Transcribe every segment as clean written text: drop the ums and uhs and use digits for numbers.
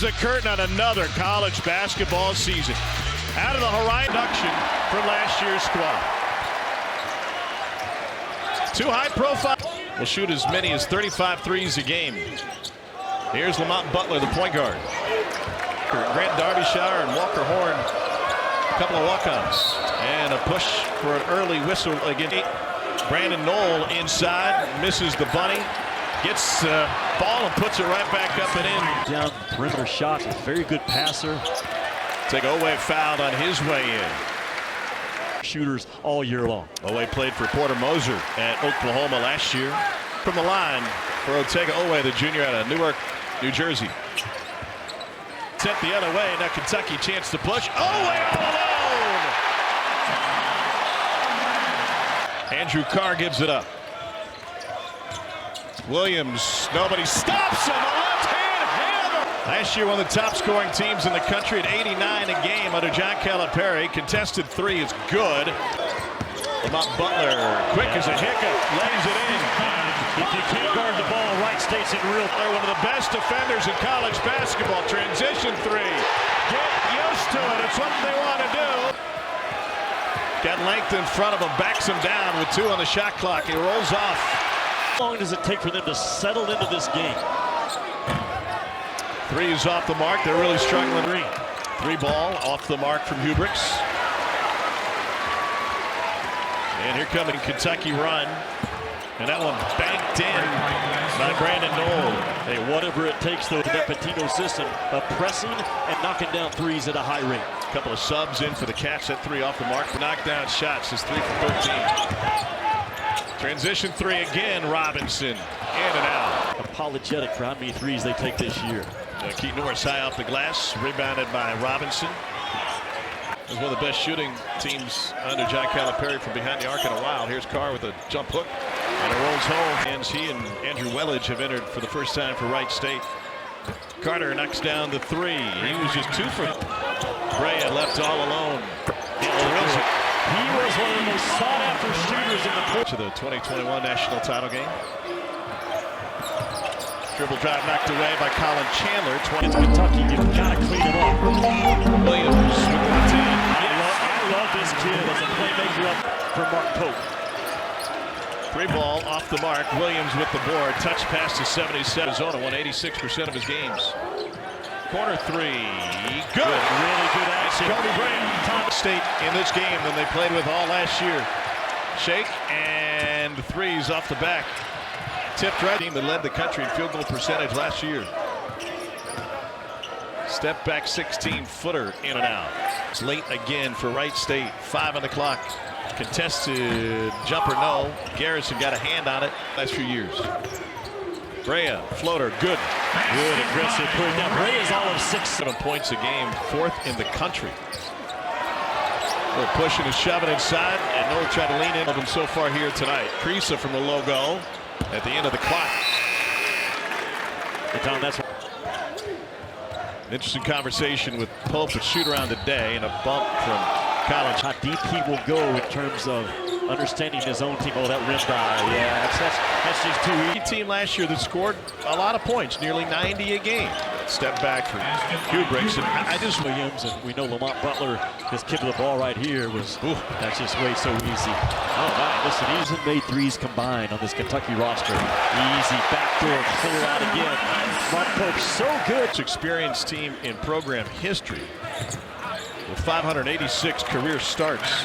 draws the curtain on another college basketball season. Out of the horizon from last year's squad. Two high-profile will shoot as many as 35 threes a game. Here's Lamont Butler, the point guard. Grant Darbyshire and Walker Horn, a couple of walk-ons. And a push for an early whistle again. Brandon Knoll inside, misses the bunny. Gets the ball and puts it right back up and in. Down perimeter shots, a very good passer. Owe fouled on his way in. Shooters all year long. Owe played for Porter Moser at Oklahoma last year. From the line for Otega Owe, the junior out of Newark, New Jersey. Sent the other way, now Kentucky chance to push. Owe all alone! Andrew Carr gives it up. Williams, nobody stops him. A left-hand hammer. Last year, one of the top-scoring teams in the country at 89 a game under John Calipari. Contested three is good. Lamont Butler, quick as a hiccup, lays it in. If you can't guard the ball, Wright State's in real. They're one of the best defenders in college basketball. Transition three. Get used to it. It's what they want to do. Got length in front of him, backs him down with 2 on the shot clock. He rolls off. How long does it take for them to settle into this game? 3 is off the mark. They're really struggling. 3 ball off the mark from Hubricks. And here comes a Kentucky run. And that one banked in by Brandon Knoll. Hey, whatever it takes, though, that Patino system of pressing and knocking down threes at a high rate. A couple of subs in for the Cats. That 3 off the mark. Knockdown shots is 3 for 13. Transition 3 again, Robinson, in and out. Apologetic for how many threes they take this year. Keith Norris high off the glass, rebounded by Robinson. It was one of the best shooting teams under John Calipari from behind the arc in a while. Here's Carr with a jump hook, and it rolls home. And he and Andrew Wellage have entered for the first time for Wright State. Carter knocks down the 3. He was just 2 for. Brea left all alone. He was one of the most sought-after shooters in the court. To the 2021 national title game. Dribble drive knocked away by Colin Chandler. It's Kentucky. You've got to clean him up. Williams with the 10. I love this kid as a playmaker up for Mark Pope. 3 ball off the mark. Williams with the board. Touch pass to 77. Arizona won 86% of his games. Corner 3. Good. Really good action. Kobe Bryant. State in this game than they played with all last year. Shake and the 3's off the back. Tipped right. Team that led the country in field goal percentage last year. Step back 16-footer in and out. It's late again for Wright State. 5 on the clock. Contested jumper, no. Garrison got a hand on it last few years. Brea, floater, good. Good aggressive play. Now Brea's all of 7 points a game, 4th in the country. We're pushing and shoving inside, and Noel tried to lean in of them so far here tonight. Christi from the logo at the end of the clock. Hey, Tom, that's an interesting conversation with Pope at shoot around today, and a bump from Collins. How deep he will go in terms of understanding his own team. Oh, that rim dive. Yeah, that's just too easy. Team last year that scored a lot of points, nearly 90 a game. Step back for Hubricks, and I just Williams, and we know Lamont Butler, his kick to the ball right here was. That's just way so easy. Oh my! Listen, he's made 3s combined on this Kentucky roster. Easy backdoor clear out again. Mark Pope so good. Experienced team in program history with 586 career starts.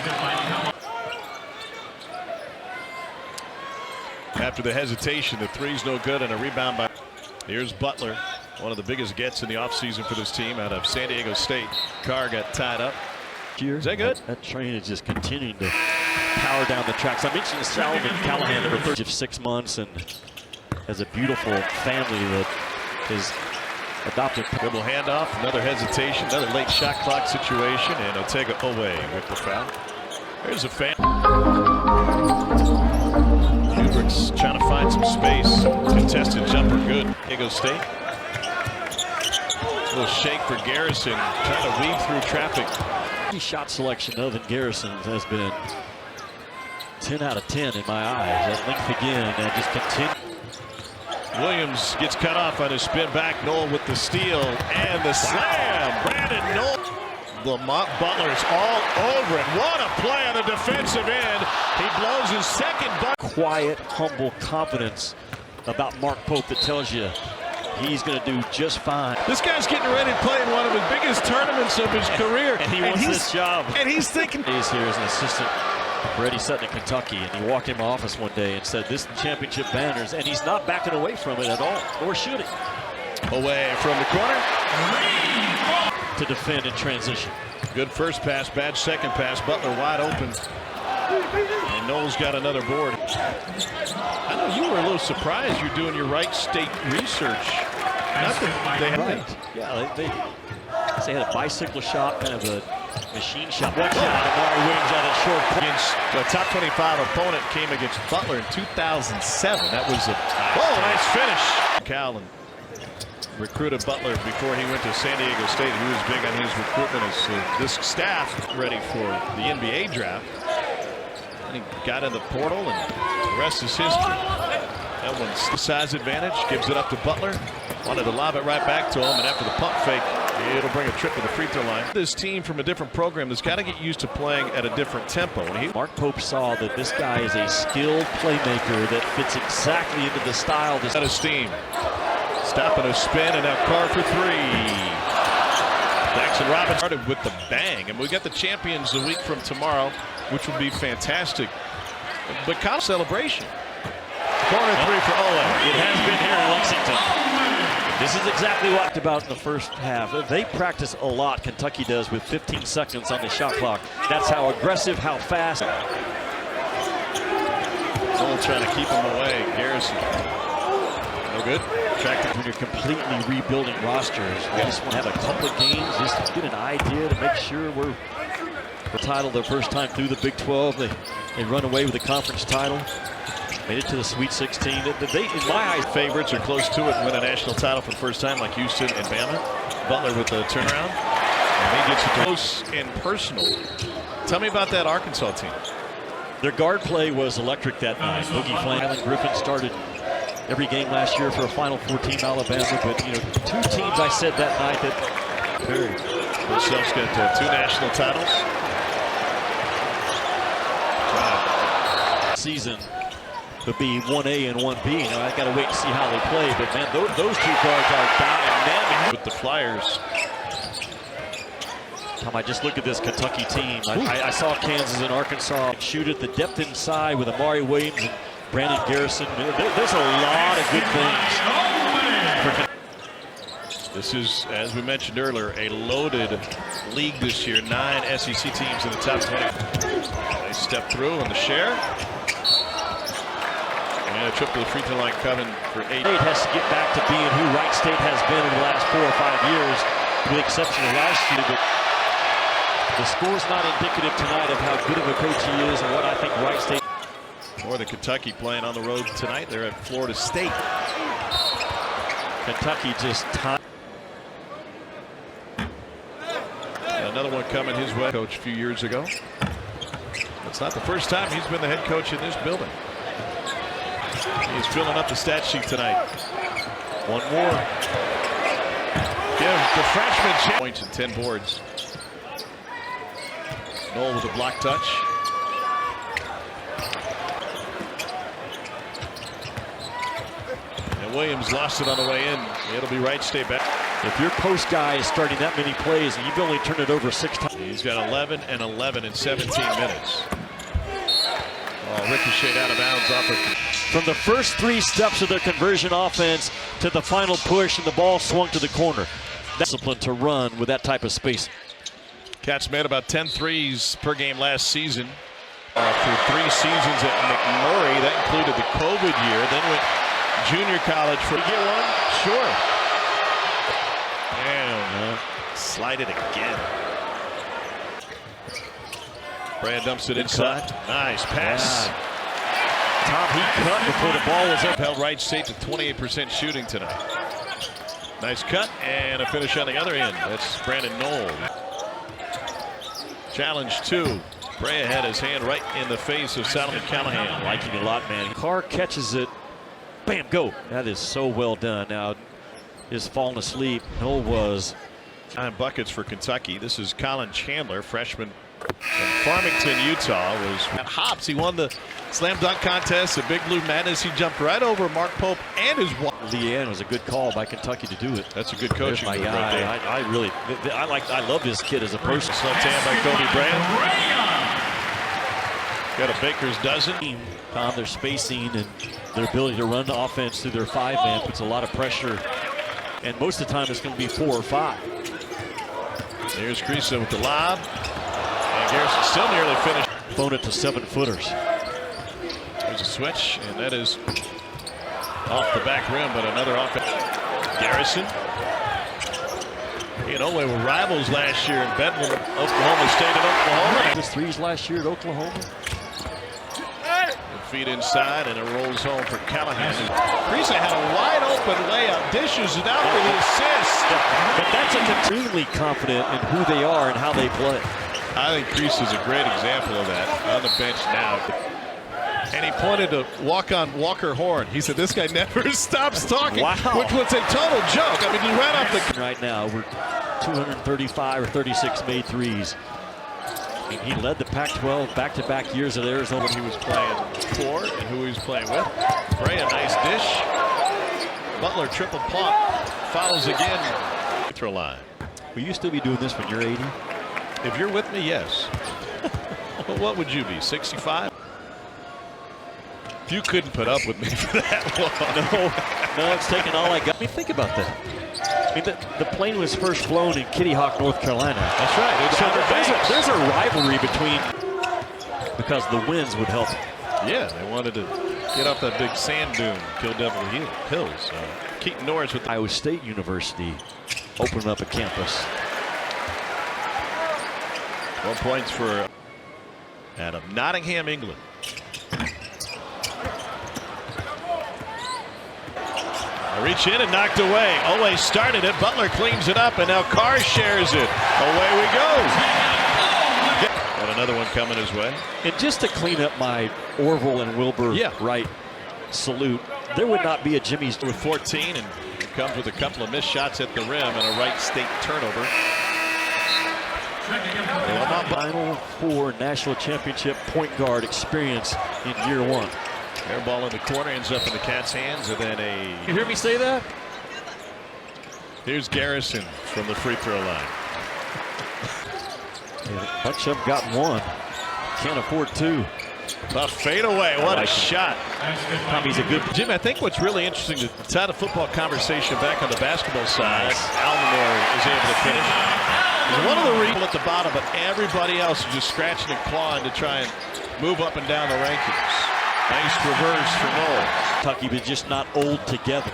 After the hesitation, the 3's no good, and a rebound by. Here's Butler, one of the biggest gets in the offseason for this team out of San Diego State. Carr got tied up. Is that good? That train is just continuing to power down the tracks. I mentioned Salvin Callahan over 6 months and has a beautiful family that is adopted. Dribble handoff, another hesitation, another late shot clock situation, and Otega Owe with the foul. There's a fan. Hubricks trying to find some space. Contested jumper, good. Diego State. A little shake for Garrison, trying to weave through traffic. Shot selection other than Garrison's has been 10 out of 10 in my eyes. That length again, and just continue. Williams gets cut off on his spin back. Knoll with the steal and the slam. Brandon Knoll. Lamont Butler's all over it. What a play on the defensive end. He blows his second bucket. Quiet, humble confidence about Mark Pope that tells you he's going to do just fine. This guy's getting ready to play in one of his biggest tournaments of his career. And he wants this job. And he's thinking. He's here as an assistant for Eddie Sutton in Kentucky, and he walked in my office one day and said, "This is championship banners," and he's not backing away from it at all, or should he? Away from the corner. To defend in transition. Good first pass, bad second pass. Butler wide open. And Knoll's got another board. I know you were a little surprised you're doing your Wright State research. Not that they had right. Yeah, they had a bicycle shot, kind of a machine shot. One shot, Amari Williams out of short. Against the top 25 opponent came against Butler in 2007. That was a nice finish. Callan recruited Butler before he went to San Diego State. He was big on his recruitment as this staff ready for the NBA draft. And he got in the portal, and the rest is history. That one's the size advantage, gives it up to Butler. Wanted to lob it right back to him, and after the pump fake, it'll bring a trip to the free throw line. This team from a different program has got to get used to playing at a different tempo. And Mark Pope saw that this guy is a skilled playmaker that fits exactly into the style. Out of steam. Stopping a spin, and now Carr for three. Jackson Robinson started with the bang, and we got the champions a week from tomorrow, which will be fantastic. But college celebration. Corner three for Owen. It has been here in Lexington. This is exactly what about in the first half. They practice a lot, Kentucky does, with 15 seconds on the shot clock. That's how aggressive, how fast. Cole trying to keep him away. Garrison. No good. When you're completely rebuilding rosters, we just want to have a couple of games just to get an idea to make sure we're the title their first time through the Big 12. They run away with the conference title. Made it to the Sweet 16. They, in my eyes, favorites are close to it. Win a national title for the first time, like Houston and Bama. Butler with the turnaround, and he gets it close and personal. Tell me about that Arkansas team. Their guard play was electric that night. Boogie Flan, Island Griffin started every game last year for a Final Four team, Alabama. But two teams I said that night that Perry themselves got two national titles. Wow. Season. But be 1A and 1B. Now I got to wait and see how they play. But man, those two guards are dynamic. With the Flyers. Tom, I just look at this Kentucky team. I saw Kansas and Arkansas shoot at the depth inside with Amari Williams and Brandon Garrison. There's a lot of good things. This is, as we mentioned earlier, a loaded league this year. 9 SEC teams in the top 20. They step through on the share. And a trip to the free throw line coming for 8. State has to get back to being who Wright State has been in the last 4 or 5 years, with the exception of last year. But the score's not indicative tonight of how good of a coach he is and what I think Wright State. Northern Kentucky playing on the road tonight. They're at Florida State. Kentucky just time. Another one coming his way. Coach a few years ago. It's not the first time he's been the head coach in this building. He's filling up the stat sheet tonight. One more. Give the freshman points and 10 boards. Knoll with a block touch. And Williams lost it on the way in. It'll be Wright State back. If your post guy is starting that many plays and you've only turned it over 6 times. He's got 11 and 11 in 17 minutes. Oh, ricocheted out of bounds off of. From the first 3 steps of their conversion offense to the final push, and the ball swung to the corner. Discipline to run with that type of space. Cats made about 10 threes per game last season. For 3 seasons at McMurray, that included the COVID year. Then went junior college for. Get one? Sure. And slide it again. Brad dumps it inside. Nice pass. Yeah. Tom, he cut before the ball was up. Held Wright State to 28% shooting tonight. Nice cut and a finish on the other end. That's Brandon Knoll. Challenge 2. Brea had his hand right in the face of Solomon Callahan. I like him a lot, man. Carr catches it Bam, go. That is so well done. Now, is falling asleep. Noel was. 9 buckets for Kentucky. This is Colin Chandler, freshman in Farmington, Utah. Was at hops. He won the slam dunk contest at Big Blue Madness. He jumped right over Mark Pope and his wife. Leanne was a good call by Kentucky to do it. That's a good coaching my move guy. right there. I love this kid as a person. Sultan by Kobe Bryant. Got a baker's dozen. Found their spacing and their ability to run the offense through their 5-man puts a lot of pressure. And most of the time it's going to be 4 or 5. Here's Christi with the lob. And Garrison still nearly finished. Phone it to 7-footers. There's a switch, and that is off the back rim, but another offense. Garrison. You know, they were rivals last year in Bedlam, Oklahoma State and Oklahoma. His threes last year at Oklahoma. Feet inside, and it rolls home for Callahan. Christi had a wide open layup, dishes it out for the assist. But that's extremely confident in who they are and how they play. I think Christi is a great example of that on the bench now. And he pointed to Walker Horn. He said, "This guy never stops talking," wow. Which was a total joke. I mean, he ran off the. Right now, we're 235 or 36 made threes. He led the Pac-12 back-to-back years at Arizona. When he was playing for and who he was playing with. Bray, a nice dish. Butler triple pump. Fouls again. Throw line. Will you still be doing this when you're 80? If you're with me, yes. But what would you be, 65? You couldn't put up with me for that long. No, it's taking all I got. I mean, think about that. I mean, the plane was first flown in Kitty Hawk, North Carolina. That's right. So there's a rivalry between, because the winds would help. Yeah, they wanted to get off that big sand dune, kill Devil Hills. Keaton Norris with Iowa State University opening up a campus. 1 point for out of Nottingham, England. Reach in and knocked away. Ole started it. Butler cleans it up, and now Carr shares it. Away we go. Got another one coming his way. And just to clean up my Orville and Wilbur Wright salute, there would not be a Jimmy's with 14, and it comes with a couple of missed shots at the rim and a Wright State turnover. Final 4 national championship point guard experience in year 1. Air ball in the corner, ends up in the Cats' hands, and then You hear me say that? Here's Garrison from the free throw line. A bunch of them got 1. Can't afford 2. A fadeaway. What a shot. Tommy's a good. Jim, I think what's really interesting, to tie the football conversation back on the basketball side, Almanor is able to finish. He's one of the people at the bottom, but everybody else is just scratching and clawing to try and move up and down the rankings. Nice reverse for Noel. Kentucky, but just not old together.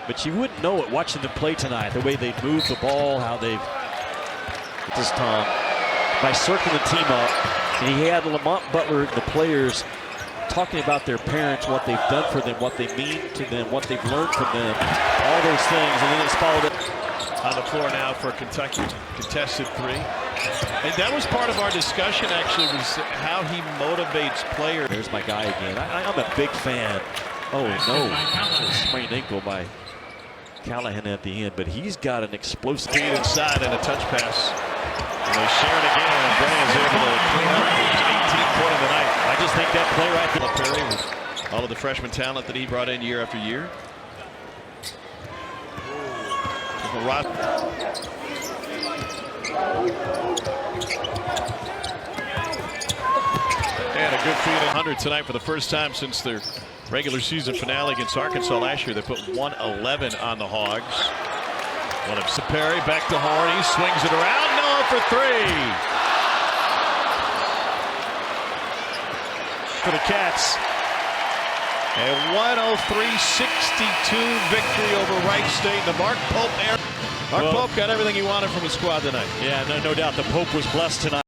But you wouldn't know it watching them play tonight, the way they move the ball, how they've, this Tom, by circling the team up. And he had Lamont Butler and the players talking about their parents, what they've done for them, what they mean to them, what they've learned from them, all those things. And then it's followed up. On the floor now for Kentucky, contested 3. And that was part of our discussion, actually, was how he motivates players. There's my guy again. I'm a big fan. Oh, no. Sprained ankle by Callahan at the end, but he's got an explosive feed inside and a touch pass. And they share it again, and Bray is able to clean up his 18th point of the night. I just think that play right there. Perry with all of the freshman talent that he brought in year after year. And a good feed in 100 tonight for the first time since their regular season finale against Arkansas last year. They put 111 on the Hogs. One of Perry back to Horn. He swings it around. Noah for 3. For the Cats. A 103-62 victory over Wright State. The Mark Pope era. Mark Pope got everything he wanted from his squad tonight. Yeah, no doubt the Pope was blessed tonight.